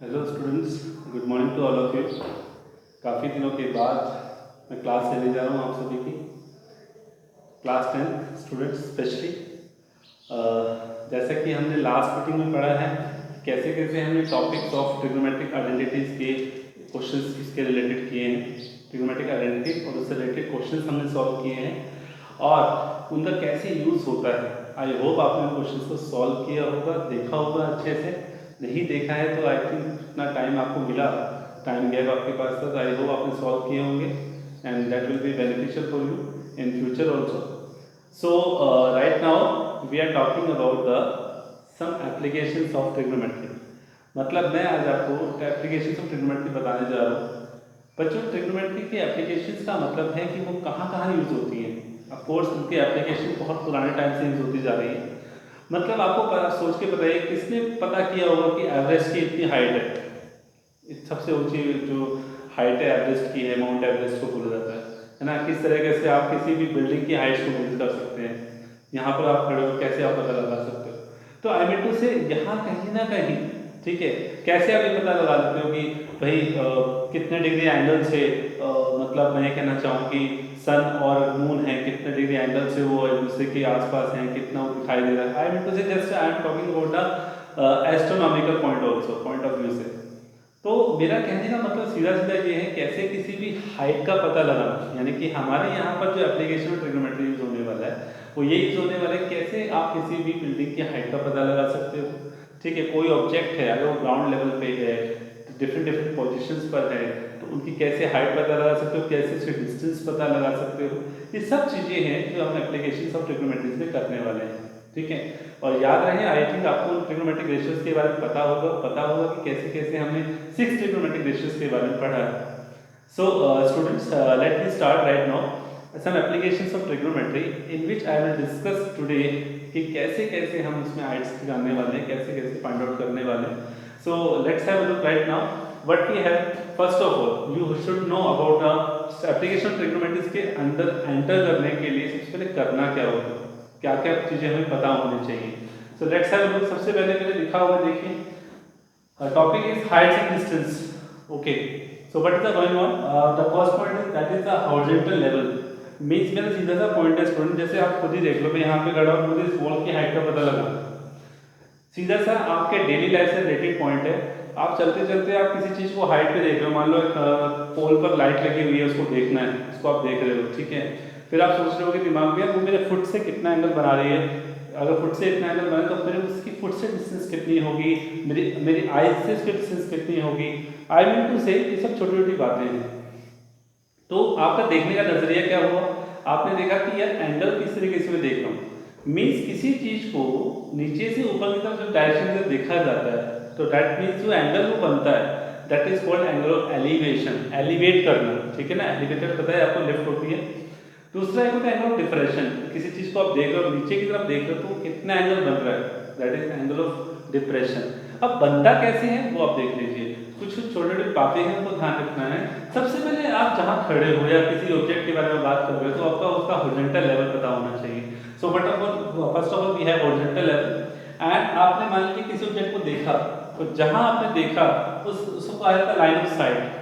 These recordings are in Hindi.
Hello students, good morning to all of you. काफ़ी दिनों के बाद मैं क्लास लेने जा रहा हूँ आप सभी की, क्लास 10 स्टूडेंट्स स्पेशली। जैसा कि हमने लास्ट मीटिंग में पढ़ा है कैसे कैसे हमने टॉपिक्स ऑफ ट्रिग्नोमेट्रिक आइडेंटिटीज़ के क्वेश्चंस इसके रिलेटेड किए हैं, ट्रिग्नोमेट्रिक आइडेंटिटी और उससे रिलेटेड क्वेश्चंस हमने सॉल्व किए हैं और उनका कैसे यूज़ होता है। आई होप आपने क्वेश्चंस को सॉल्व किया होगा, देखा होगा अच्छे से। नहीं देखा है तो आई थिंक जितना टाइम आपको मिला, टाइम गैप आपके पास था, तो आई होप आपने सॉल्व किए होंगे and that will be beneficial for you in future also. So right now we are talking about the some applications of trigonometry. मतलब मैं आज आपको एप्लीकेशंस ऑफ ट्रिग्नोमेट्री बताने जा रहा हूँ। बच्चों, ट्रिग्नोमेट्री के एप्लीकेशंस का मतलब है कि वो कहाँ कहाँ यूज़ होती हैं। ऑफ कोर्स उनकी एप्लीकेशन बहुत पुराने टाइम से यूज़ होती जा रही है। मतलब आपको सोच के बताइए, किसने पता किया होगा कि एवरेस्ट की इतनी हाइट है, सबसे ऊंची जो हाइट है एवरेस्ट की है, माउंट एवरेस्ट को बोला जाता है ना। किस तरीके से आप किसी भी बिल्डिंग की हाइट को मेजर कर सकते हैं, यहाँ पर आप खड़े हो कैसे आप पता लगा सकते हो। तो आई मीन टू से यहाँ कहीं ना कहीं, ठीक है, कैसे आप ये पता लगा सकते हो कि भाई कितने डिग्री एंगल से, मतलब मैं ये कहना चाहूँ कि सन और मून है कितने डिग्री एंगल से वो एक दूसरे के आसपास हैं, कितना वो दिखाई दे रहा है। आई मीन टू से just I am talking about the astronomical point also, point of view से। तो मेरा कहने का मतलब सीधा सीधा ये है कैसे किसी भी हाइट का पता लगाना, यानी कि हमारे यहाँ पर जो एप्लीकेशन ट्रिग्नोमेट्री यूज होने वाला है वो ये यूज होने वाला है कैसे आप किसी भी बिल्डिंग की हाइट का पता लगा सकते हो। ठीक है, कोई ऑब्जेक्ट है अगर वो ग्राउंड लेवल पे है, डिफरेंट डिफरेंट पोजिशंस पर है, तो उनकी कैसे हाइट पता लगा सकते हो, कैसे उसके डिस्टेंस पता लगा सकते हो। ये सब चीज़ें हैं जो हम एप्लीकेशन ऑफ ट्रिग्नोमेट्री से करने वाले हैं। ठीक है, और याद रहे आई थिंक आपको ट्रिग्नोमेट्रिक रेशियोज के बारे में पता होगा कि कैसे कैसे हमने 6 ट्रिग्नोमेट्रिक रेशियोज के बारे में पढ़ा है। So students, let me start right now some applications of trigonometry in which I will discuss today कि कैसे कैसे हम उसमें हाइट्स निकालने वाले हैं, कैसे कैसे फाइंड आउट करने वाले हैं। So let's have a look right now what we have. First of all you should know about the application of trigonometry के अंदर एंटर करने के लिए सबसे पहले करना क्या होगा, क्या क्या चीज़ें हमें पता होनी चाहिए। So let's have a look। सबसे पहले मैंने लिखा हुआ देखिए, topic is Heights and distance. Okay, so what is the going on? The first point is that is the horizontal level। Means मेरा सीधा सा पॉइंट है स्टूडेंट, जैसे आप खुद ही देख लो, मैं यहाँ पे खड़ा हूँ, मुझे इस वॉल की हाइट का पता लगा। सीधा सा आपके डेली लाइफ से रिलेटेड पॉइंट है। आप चलते चलते आप किसी चीज़ को हाइट पे देख रहे हो, मान लो पोल पर लाइट लगी हुई है, उसको देखना है, उसको आप देख रहे हो, ठीक है। फिर आप सोच रहे हो कि दिमाग में वो मेरे फुट से कितना एंगल बना रही है, अगर फुट से इतना एंगल बने तो फिर उसकी फुट से डिस्टेंस कितनी होगी, मेरी आइज से उसकी डिस्टेंस कितनी होगी। आई मीन टू से ये सब छोटी छोटी बातें हैं। तो आपका देखने का नजरिया क्या हुआ, आपने देखा कि यार एंगल किस तरीके से मैं देख रहा हूँ। मीन्स किसी चीज को नीचे से ऊपर की तरफ जो डायरेक्शन से देखा जाता है, तो दैट मीन्स जो एंगल वो बनता है that is called angle of elevation, elevate करना। ठीक है ना, एलिवेटेड पता है आपको, लिफ्ट होती है। दूसरा एक होता है एंगल ऑफ डिप्रेशन, किसी चीज को आप देख रहे हो, नीचे की तरफ देख रहे हो तो कितना एंगल बन रहा है, that is angle of depression. अब बनता कैसे है वो आप देख लीजिए, कुछ छोटे छोटे बातें हैं उनको ध्यान रखना है। सबसे पहले आप जहाँ खड़े हो या किसी ऑब्जेक्ट के बारे में बात कर रहे हो तो आपका उसका हॉरिजॉन्टल लेवल पता होना चाहिए। So first of all we have horizontal level and आपने मान लीजिए किसी ऑब्जेक्ट को देखा, तो जहाँ आपने देखा उसको कहा जाता है line of site.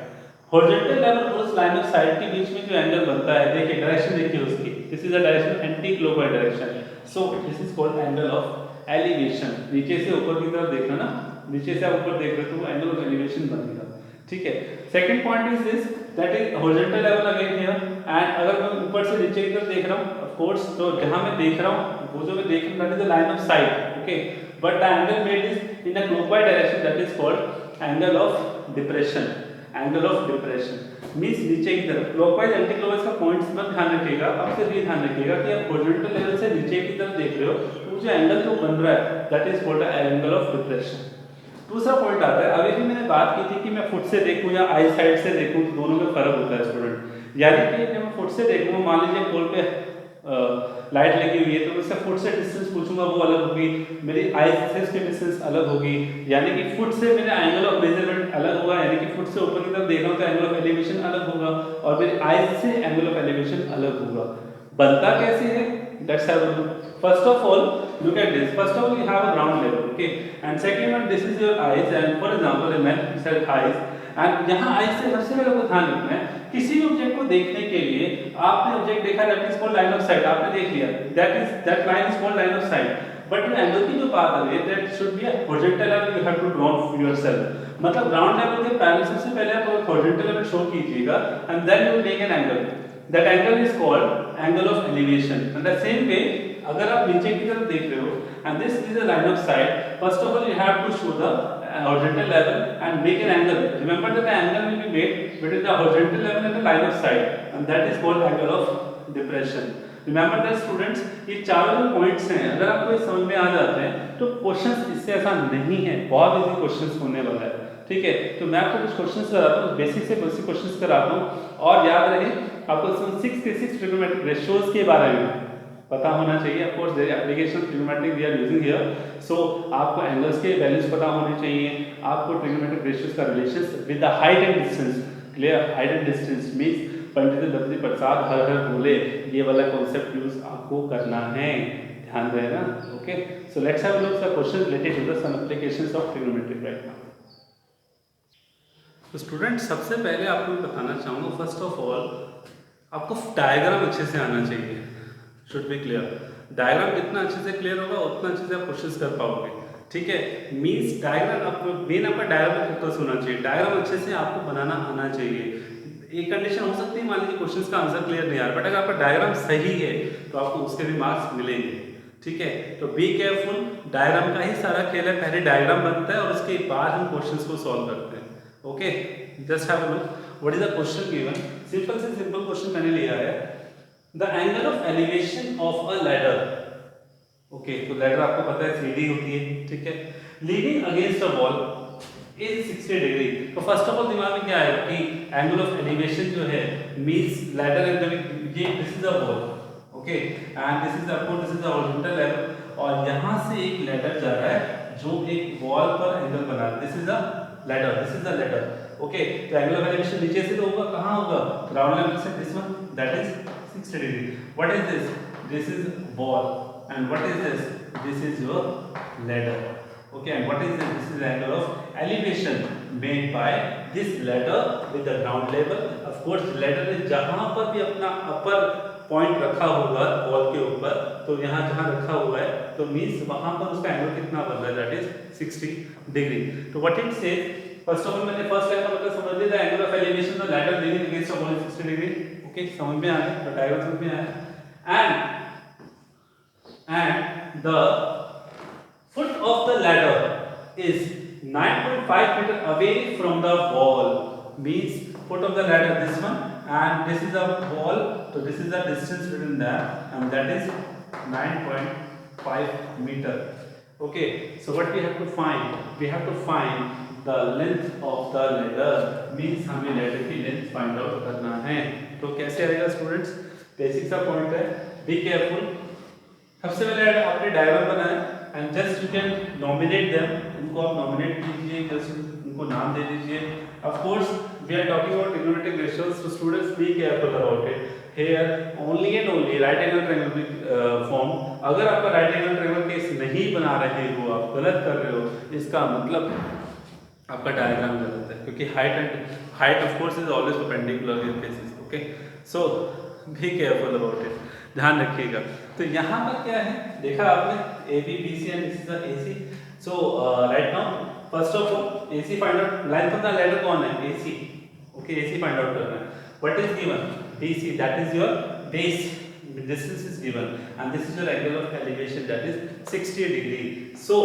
Horizontal level और उस लाइन ऑफ साइट के बीच में जो एंगल बनता है, देखिए डायरेक्शन देखिए उसकी, this is the direction anti clockwise direction, so this is called angle of elevation. नीचे से ऊपर की तरफ देखना ना, नीचे से आप ऊपर देख रहे हो तो एंगल ऑफ एलिवेशन बनेगा। ठीक है, second point is this that is horizontal level again here and अगर मैं ऊपर से नीचे की तरफ देख रहा हूं, ऑफ कोर्स तो जहां मैं देख रहा हूं वो जो मैं देख रहा हूं that is the line of site. Okay, but the angle made is in a clockwise direction, that is called angle of depression. Angle of depression means नीचे की तरफ, क्लॉकवाइज एंटी क्लॉकवाइज का पॉइंट्स पर ध्यान रखिएगा। अब सिर्फ ये ध्यान रखिएगा कि आप हॉरिजॉन्टल लेवल से नीचे की तरफ देख रहे हो तो जो एंगल जो बन रहा है that is called angle of depression. दूसरा पॉइंट आता है, अभी भी मैंने बात की थी कि मैं फुट से देखूं या आई साइड से देखूं, दोनों में फर्क होता है स्टूडेंट। यानी कि जब मैं फुट से देखूंगा, मान लीजिए पोल पे लाइट लगी हुई है तो उससे फुट से डिस्टेंस पूछूंगा वो अलग होगी, मेरी आई से उसकी डिस्टेंस अलग होगी, यानी कि फुट से मेरा एंगल ऑफ मेजरमेंट अलग होगा, यानी कि फुट से ऊपर की तरफ देख रहा हूं तो एंगल ऑफ एलिवेशन अलग होगा और मेरी आई से एंगल ऑफ एलिवेशन अलग होगा। बनता कैसे है, let's have a look. First of all look at this. First of all, you have a ground level, okay, and second one, this is your eyes, and for example, a man said eyes, and यहाँ eyes से सबसे पहले आपको ध्यान रखना है, किसी भी ऑब्जेक्ट को देखने के लिए आपने ऑब्जेक्ट देखा, that is called line of sight, आपने देख लिया, that line is called line of sight, but जो एंगल की जो बात आ रही है, that should be a horizontal level, you have to draw yourself, मतलब ग्राउंड लेवल के पैरेलल सबसे पहले आप हॉरिजॉन्टल लेवल शो कीजिएगा, and then you take an angle, that angle is called angle of elevation, and the same way अगर आप नीचे की तरफ देख रहे हो, and this is the line of sight, first of all you have to show the horizontal level and make an angle. Remember that the angle will be made between the horizontal level and the line of sight, and that is called angle of depression. Remember that students, ये चारों जो पॉइंट्स हैं, अगर आपको ये समझ में आ जाते हैं तो क्वेश्चंस इससे आसान नहीं है, बहुत इजी क्वेश्चंस होने वाला है, ठीक है। तो मैं आपको कुछ क्वेश्चंस कराता हूँ, बेसिक से बेसिक क्वेश्चंस कराता हूँ, और याद रहे आपको 6 के 6 ट्रिग्नोमेट्रिक रेशियोज के बारे में पता होना चाहिए। Of course their application trigonometric we are using here, so आपको एंगल्स के वैल्यूज पता होने चाहिए, आपको ट्रिग्नोमेट्रिक रेशियोज का relation with the height and distance, clear, height and distance means पंडित दत्ती प्रसाद हर हर बोले, ये वाला कॉन्सेप्ट यूज आपको करना है, ध्यान रहे ना, okay. So let's have a look at the question related to the some applications of trigonometric right now. तो स्टूडेंट सबसे पहले आपको बताना चाहूँगा, फर्स्ट ऑफ ऑल आपको डायग्राम अच्छे से आना चाहिए, शुड बी क्लियर। डायग्राम जितना अच्छे से क्लियर होगा उतना अच्छे से आप क्वेश्चंस कर पाओगे, ठीक है। मींस डायग्राम आपको मेन आपका डायग्राम पे फोकस होना चाहिए, डायग्राम अच्छे से आपको बनाना आना चाहिए। एक कंडीशन हो सकती है, मान लीजिए क्वेश्चंस का आंसर क्लियर नहीं आ रहा, बट अगर आपका डायग्राम सही है तो आपको उसके भी मार्क्स मिलेंगे, ठीक है। तो बी केयरफुल, डायग्राम का ही सारा खेल है, पहले डायग्राम बनता है और उसके बाद हम क्वेश्चंस को सॉल्व करते हैं, okay. Just have a look, what is the question given, simple से सिंपल क्वेश्चन मैंने लिया है, the angle of elevation of a ladder, okay. तो लैडर आपको पता है सीधी होती है, ठीक है, leaning against a wall is 60 degree. तो फर्स्ट ऑफ ऑल दिमाग में क्या है कि एंगल ऑफ एलिवेशन जो है मींस लैडर एंड ये this is a wall, okay, and this is up this is the horizontal level, और यहां से एक लैडर जा रहा है जो एक वॉल पर एंगल बना रहा है, this is a ladder, this is the ladder, okay. तो एंगल ऑफ एलिवेशन नीचे से तो होगा, कहां होगा, ग्राउंड लेवल से, this one that is 60 degree. What is this? This is wall. And what is this? This is your ladder. Okay. And what is this? This is the angle of elevation made by this ladder with the ground level. Of course, ladder ने जहाँ पर भी अपना upper point रखा होगा wall के ऊपर, तो यहाँ जहाँ रखा हुआ है, तो means वहाँ पर उसका angle कितना बन रहा है? That is 60 degree. तो what it says? First of all, मैंने first line का मतलब समझ लिया, the angle of elevation of ladder leaning against a wall is 60 degree. Okay, समझ में आ गया, तो डायग्राम समझ में आया, and the foot of the ladder is 9.5 meter away from the wall, means foot of the ladder this one, and this is a wall, so this is the distance between them, and that is 9.5 meter, okay। So what we have to find, we have to find the length of the ladder, means हमें ladder की length find out करना है। तो कैसे आएगा स्टूडेंट्स, बेसिक सा पॉइंट है, बी केयरफुल। सबसे पहले आपने डायग्राम बनाया and just you can nominate them, उनको आप नॉमिनेट कीजिए, जस्ट उनको नाम दे दीजिए। Of course we are talking about trigonometric ratios, so students be careful about it here, only and only right angle triangle form. अगर आपका राइट एंगल ट्रायंगल केस नहीं बना रहे हो, आप गलत कर रहे हो, इसका मतलब आपका डायग्राम गलत है, क्योंकि height of course is always perpendicular in cases, okay. So be careful about it, ध्यान रखिएगा। तो यहाँ पर क्या है, देखा आपने A B B C and this is the A C. So right now first of all A C find out, line of the ladder कौन है, A C, okay, A C find out करना है। What is given, B C, that is your base, distance is given, and this is your angle of elevation, that is 60 degree. So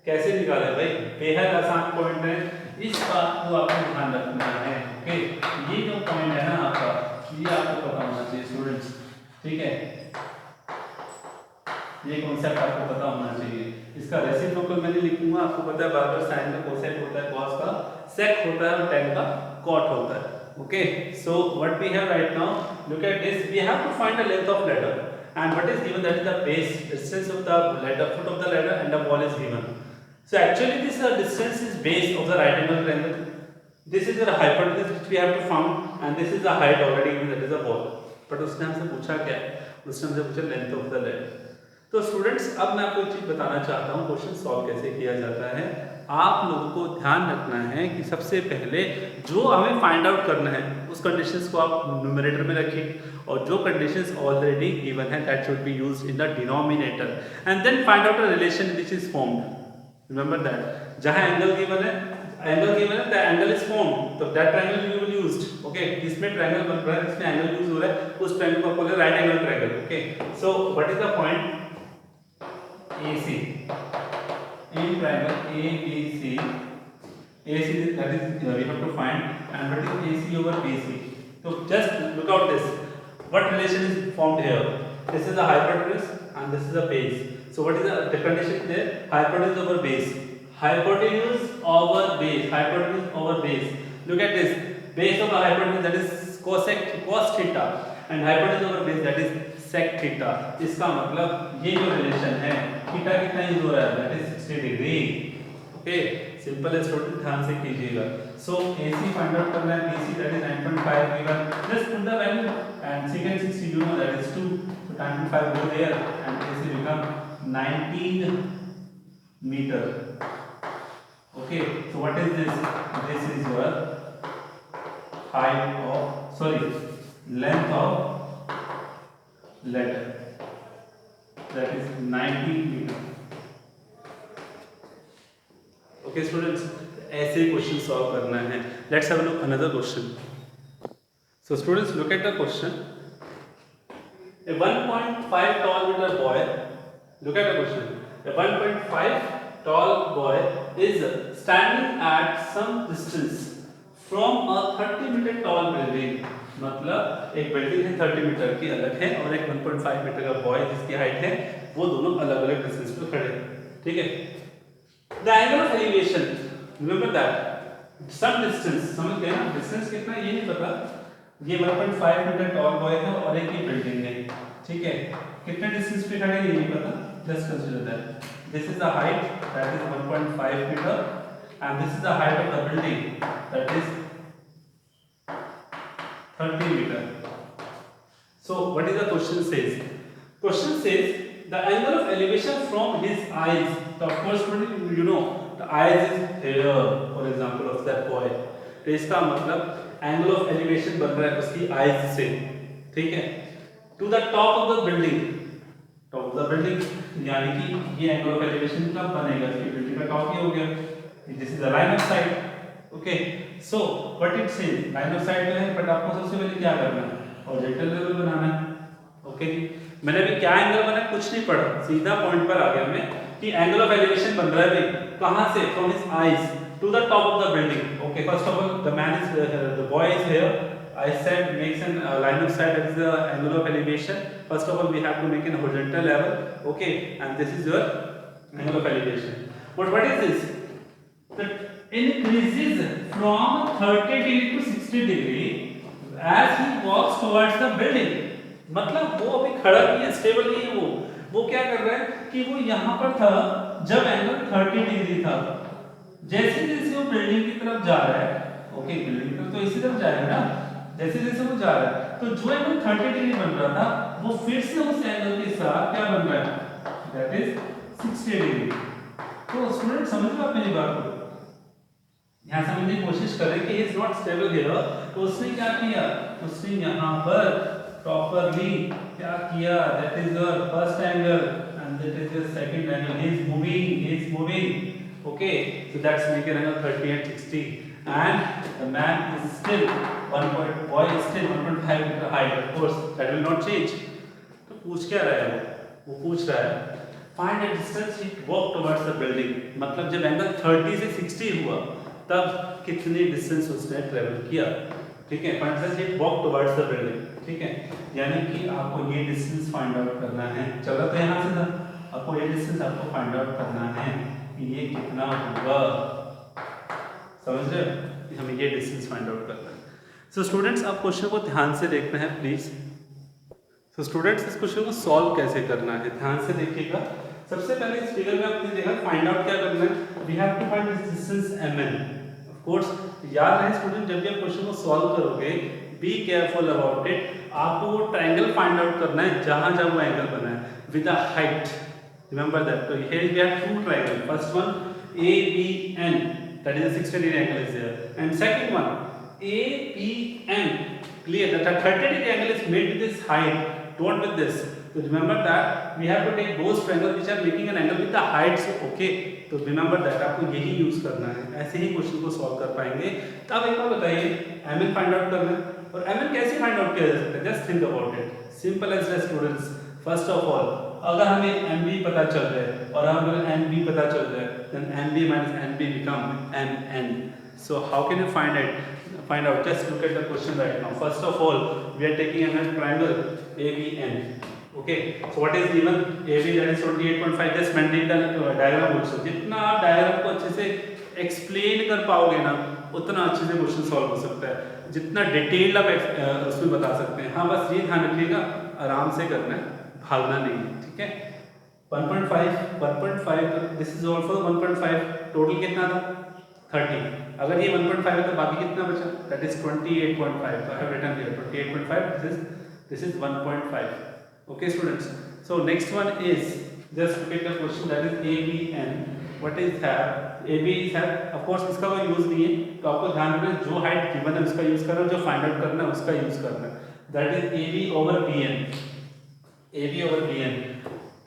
कैसे निकाले भाई, बेहद आसान पॉइंट है, इस बात को आपको ध्यान रखना है, ओके। ये जो पॉइंट है ना आपका, ये आपको पता होना चाहिए स्टूडेंट्स, ठीक है, ये कॉन्सेप्ट आपको पता होना चाहिए। इसका रेसिप्रोकल मैंने लिखूंगा, आपको पता है बार बार साइन का कोसेक होता है, कॉस का सेक होता है और टेन का कॉट होता है, okay. So what we have right now, look at this, we have to find the length of ladder, and what is given, that is the base distance of the ladder, foot of the ladder, and the wall is given. So actually this distance is base of the right angle triangle. This is the hypotenuse which we have to found, and this is the height already given, that is the wall. But उसने हमसे पूछा क्या है, उसने हमसे पूछा length of the ladder. तो स्टूडेंट्स अब मैं आपको एक चीज बताना चाहता हूँ, क्वेश्चन सॉल्व कैसे किया जाता है। आप लोगों को ध्यान रखना है कि सबसे पहले जो हमें फाइंड आउट करना है उस कंडीशंस को आप न्यूमरेटर में रखिए, और जो कंडीशंस ऑलरेडी गिवन है that should be used in the denominator, and then find out a relation which is formed. Remember that जहां एंगल गिवन है द एंगल इज फॉर्म्ड, तो that triangle we will used. Okay, इसमें ट्रायंगल बन रहा है, इसमें एंगल यूज हो रहा है, उस ट्रायंगल को बोलते हैं right angle triangle. Okay, so what is the point AC in triangle ABC? AC that is we have to find, and what is AC over BC? So just look out this. What relation is formed here? This is the hypotenuse and this is the base. So what is the condition there? Hypotenuse over base. Hypotenuse over base. Hypotenuse over base. Look at this. Base of the hypotenuse that is cos theta, and hypotenuse over base that is sec theta. इसका मतलब ये जो रिलेशन है थीटा कितना यूज हो रहा है, that is 60 degree. Okay, simple है स्टूडेंट, ध्यान से कीजिएगा। सो AC फाइंड आउट करना है, BC that is 9.5 given, just put the value and secant 60 you know that is 2, so 9.5 go there and AC become 19 meter. Okay, so what is this? This is your height of length of ladder, that is 90 meter. Okay students, ऐसे क्वेश्चन सॉल्व करना है। Let's have a look another question. So students, look at the question. A 1.5 tall meter boy, look at the question. A 1.5 tall boy is standing at some distance from a 30 meter tall building. मतलब एक बिल्डिंग है 30 मीटर की अलग है, और एक 1.5 मीटर का बॉय जिसकी हाइट है, वो दोनों अलग अलग डिस्टेंस पे खड़े हैं। ठीक है, the angle of elevation, remember that some distance, समझ गए ना, डिस्टेंस कितना ये नहीं पता, ये 1.5 मीटर टॉल बॉय है और एक ही बिल्डिंग है। ठीक है, कितने डिस्टेंस पे खड़े हैं ये नहीं पता, just consider that this is the height that is 1.5 metre and this is the height of the building that is 30 meter. So what is the question says? Question says the angle of elevation from his eyes. So of course you know the eyes is here, for example of that boy. तो इसका मतलब angle of elevation बन रहा है उसकी eyes से, ठीक है, to the top of the building. Top of the building यानी कि ये angle of elevation कब बनेगा, इसकी बिल्डिंग का टॉप ही हो गया। This is the line of sight. Okay, so what it says, line of site तो है, बट आपको सबसे पहले क्या करना है, हॉरिजॉन्टल लेवल बनाना है। ओके, मैंने अभी क्या एंगल बना कुछ नहीं पढ़ा, सीधा पॉइंट पर आ गया मैं कि एंगल ऑफ एलिवेशन बन रहा है भाई कहां से, from his eyes to the top of the building. Okay, first of all the man is the boy is here, I said makes an line of sight, that is the angle of elevation. First of all we have to make an horizontal level, okay, and this is your angle of elevation. But what is this, that increases from 30 degree to 60 degree as he walks towards the building। मतलब वो अभी खड़ा नहीं है, स्टेबल नहीं है, वो क्या कर रहा है कि वो यहाँ पर था जब एंगल 30 डिग्री था, जैसे जैसे वो बिल्डिंग की तरफ जा रहा है, ओके, बिल्डिंग की तरफ तो इसी तरफ जाएगा ना, जैसे जैसे वो जा रहा है तो जो एंगल 30 डिग्री बन रहा था वो फिर से उस एंगल के साथ क्या बन रहा है, दैट इज 60 डिग्री। तो स्टूडेंट समझ लो आप मेरी बात को, यहाँ समझने की कोशिश करें कि इज नॉट स्टेबल हियर। तो उसने क्या किया, उसने यहाँ पर प्रॉपर्ली क्या किया, that is your first angle and that is your second angle, he is moving, okay, so that's make an angle 30 and 60 and the man is still 1.5 metre height, of course that will not change. तो पूछ क्या रहा है वो पूछ रहा है find the distance he walk towards the building, मतलब जब एंगल 30 से 60 हुआ तब कितनी डिस्टेंस उसने ट्रेवल किया। ठीक है, find the walk towards the building. ठीक है, यानी कि आपको ये डिस्टेंस फाइंड आउट करना है। चलो तो यहाँ से था, आपको ये डिस्टेंस आपको फाइंड आउट करना है कि ये कितना होगा, समझ रहे हो, हमें ये डिस्टेंस फाइंड आउट करना है। सो स्टूडेंट्स, आप क्वेश्चन को ध्यान से देखना है प्लीज। सो स्टूडेंट्स, इस क्वेश्चन को सॉल्व कैसे करना है ध्यान से देखिएगा। सबसे पहले इस फिगर में आपने देखा फाइंड आउट क्या करना है, we have to find this distance mn। Of course याद रहे स्टूडेंट, जब भी आप क्वेश्चन को सॉल्व करोगे बी केयरफुल अबाउट इट, आपको वो ट्रायंगल फाइंड आउट करना है जहां जहां वो एंगल बना है, with a height. Remember that. So here we have two triangles. First one ABN, that is a 60-degree angle is there, and second one ABN. Clear that a 30-degree angle is made with this height. Don't with this. So remember that we have to take those triangles which are making an angle with the heights. Okay, तो remember that आपको यही यूज करना है, ऐसे ही क्वेश्चन को सॉल्व कर पाएंगे. तो अब एक बार बताइए, mn फाइंड आउट करना है, और mn कैसे फाइंड आउट किया जा सकता है? Just think about it. Simple as the students. First of all, अगर हमें mb पता चल रहा है और हमें nb पता चल रहा है, then nb minus nb become mn. So how can you find out? Just look at the question right now. First of all, we are taking a triangle ABN. Okay, so what is given? AB, that is 28.5. Just maintain the diagram also. जितना आप डायग्राम को अच्छे से एक्सप्लेन कर पाओगे ना, उतना अच्छे से क्वेश्चन सॉल्व हो सकता है. जितना डिटेल आप उसमें बता सकते हैं. हाँ, बस ये ध्यान रखिएगा, आराम से करना है, भागना नहीं है. ठीक है. 1.5, this is all for 1.5. Total कितना था? 30. अगर ये 1.5 है तो बाकी कितना बचा? That is 28.5. So I have written here 28.5. This is 1.5. Okay, students. So next one is, just look at the question, that is ABN. What is have? AB is have. Of course इसका कोई यूज नहीं है, तो आपको ध्यान रखना है जो हाइट गिवन है उसका यूज करना है, जो फाइंड आउट करना है उसका यूज करना है. That is AB over BN. AB over BN.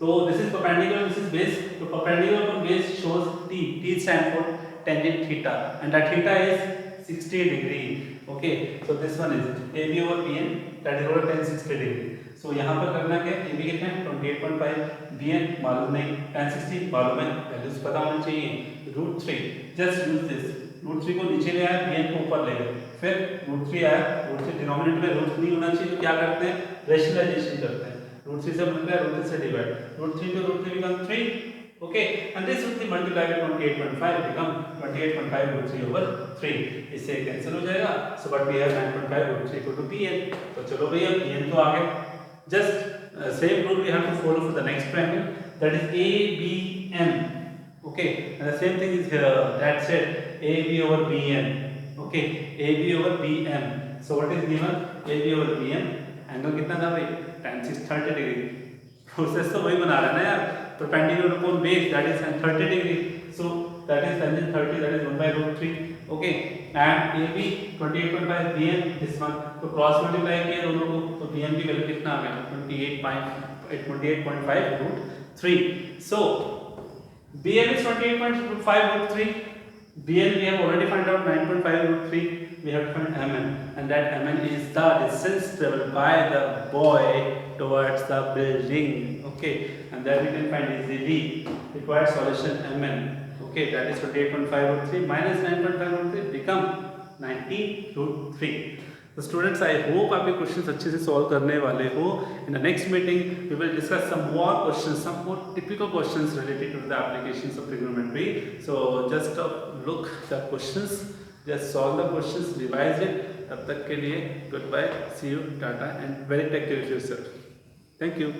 तो this is perpendicular, this is base. तो perpendicular to base shows T. T stand for tangent theta, and that theta is 60 degree. Okay, so this one is AB over BN, that is over tan 60 degree. So यहाँ पर करना क्या है? AB कितना है? 28.5. BN मालूम नहीं, tan 60 मालूम है, वैल्यूज पता होनी चाहिए. √3. Just use this. √3 को नीचे ले आया, BN को ऊपर ले गए, फिर √3 आया. √3 डिनोमिनेटर में रूट नहीं होना चाहिए, तो क्या करते हैं? रेशनलाइजेशन करते हैं. √3 से मल्टीप्लाई, √3 से divide. √3 to √3 become 3. Okay, and this will be multiplied by 28.5 become 28.5 √3 over 3. इससे कैंसिल हो जाएगा. So but we have 9.5 √3 equal to BN. तो चलो भैया, BN तो आ गए. Just same rule we have to follow for the next triangle, that is ABN. Okay, and the same thing is here. That's it. AB over BN. Okay, AB over BM. So what is given? AB over BM. Angle कितना था भाई? tan 30 degree. Process तो वही बना रहा है ना यार. Perpendicular upon base, that is 30 degree. So that is tangent 30, that is 1 by √3. Okay, and AB 28.5, BN this one. तो क्रॉस मल्टीप्लाई किया दोनों को, तो BN की वैल्यू कितना आ गया? 28.5 √3. So BN is 28.5 √3. BN we have already found out 9.5 √3. We have to find MN, and that MN is the distance traveled by the boy towards the building. Okay, and that we can find easily. Required solution MN. Okay, that is 28.5 √3 minus 9.5 √3 become 90 √3. So students, I hope आपके questions अच्छे से solve करने वाले हो. In the next meeting, we will discuss some more questions, some more typical questions related to the applications of trigonometry. So just look the questions, just solve the questions, revise it. तब तक के लिए goodbye, see you, tata, and very take care of yourself. Thank you.